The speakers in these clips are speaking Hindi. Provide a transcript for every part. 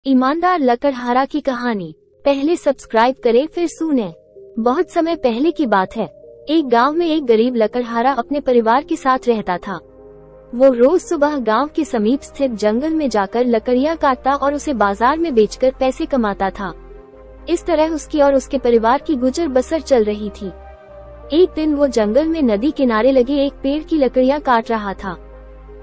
ईमानदार लकड़हारा की कहानी। पहले सब्सक्राइब करें फिर सुने। बहुत समय पहले की बात है। एक गांव में एक गरीब लकड़हारा अपने परिवार के साथ रहता था। वो रोज सुबह गांव के समीप स्थित जंगल में जाकर लकड़ियां काटता और उसे बाजार में बेचकर पैसे कमाता था। इस तरह उसकी और उसके परिवार की गुजर बसर चल रही थी। एक दिन वो जंगल में नदी किनारे लगे एक पेड़ की लकड़ियां काट रहा था।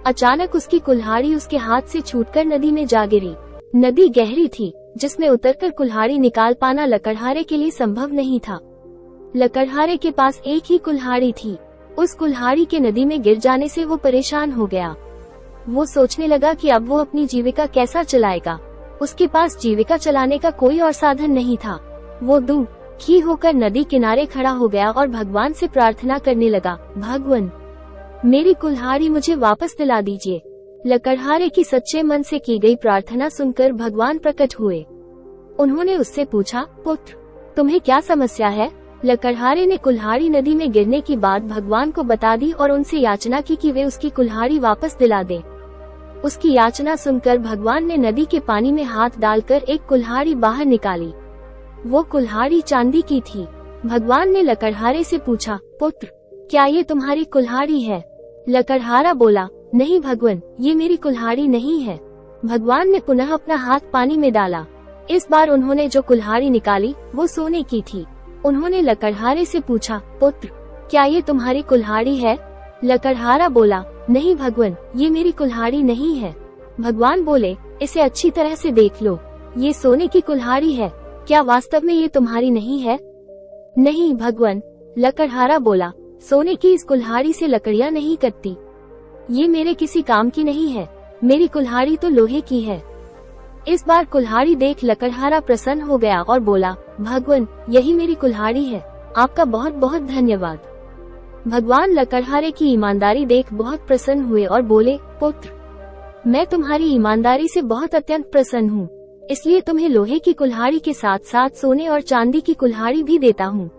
अचानक उसकी कुल्हाड़ी उसके हाथ से छूटकर नदी में जा गिरी। नदी गहरी थी, जिसमें उतरकर कुल्हाड़ी निकाल पाना लकड़हारे के लिए संभव नहीं था। लकड़हारे के पास एक ही कुल्हाड़ी थी। उस कुल्हाड़ी के नदी में गिर जाने से वो परेशान हो गया। वो सोचने लगा कि अब वो अपनी जीविका कैसा चलाएगा। उसके पास जीविका चलाने का कोई और साधन नहीं था। वो दुखी होकर नदी किनारे खड़ा हो गया और भगवान से प्रार्थना करने लगा, भगवान, मेरी कुल्हाड़ी मुझे वापस दिला दीजिए। लकड़हारे की सच्चे मन से की गई प्रार्थना सुनकर भगवान प्रकट हुए। उन्होंने उससे पूछा, पुत्र, तुम्हें क्या समस्या है? लकड़हारे ने कुल्हाड़ी नदी में गिरने की बात भगवान को बता दी और उनसे याचना की कि वे उसकी कुल्हाड़ी वापस दिला दें। उसकी याचना सुनकर भगवान ने नदी के पानी में हाथ डालकर एक कुल्हाड़ी बाहर निकाली। वो कुल्हाड़ी चांदी की थी। भगवान ने लकड़हारे से पूछा, पुत्र, क्या ये तुम्हारी कुल्हाड़ी है? लकड़हारा बोला, नहीं भगवान, ये मेरी कुल्हाड़ी नहीं है। भगवान ने पुनः अपना हाथ पानी में डाला। इस बार उन्होंने जो कुल्हाड़ी निकाली वो सोने की थी। उन्होंने लकड़हारे से पूछा, पुत्र, क्या ये तुम्हारी कुल्हाड़ी है? लकड़हारा बोला, नहीं भगवान, ये मेरी कुल्हाड़ी नहीं है। भगवान बोले, इसे अच्छी तरह से देख लो, ये सोने की कुल्हाड़ी है। क्या वास्तव में ये तुम्हारी नहीं है? नहीं भगवान, लकड़हारा बोला, सोने की इस कुल्हाड़ी से लकड़ियां नहीं कटती। ये मेरे किसी काम की नहीं है। मेरी कुल्हाड़ी तो लोहे की है। इस बार कुल्हाड़ी देख लकड़हारा प्रसन्न हो गया और बोला, भगवान, यही मेरी कुल्हाड़ी है। आपका बहुत बहुत धन्यवाद। भगवान लकड़हारे की ईमानदारी देख बहुत प्रसन्न हुए और बोले, पुत्र, मैं तुम्हारी ईमानदारी से बहुत अत्यंत प्रसन्न हूँ, इसलिए तुम्हें लोहे की कुल्हाड़ी के साथ साथ सोने और चांदी की कुल्हाड़ी भी देता हूँ।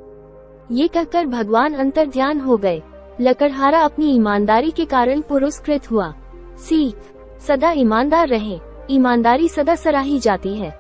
ये कहकर भगवान अंतर्ध्यान हो गए। लकड़हारा अपनी ईमानदारी के कारण पुरस्कृत हुआ। सीख, सदा ईमानदार रहें। ईमानदारी सदा सराही जाती है।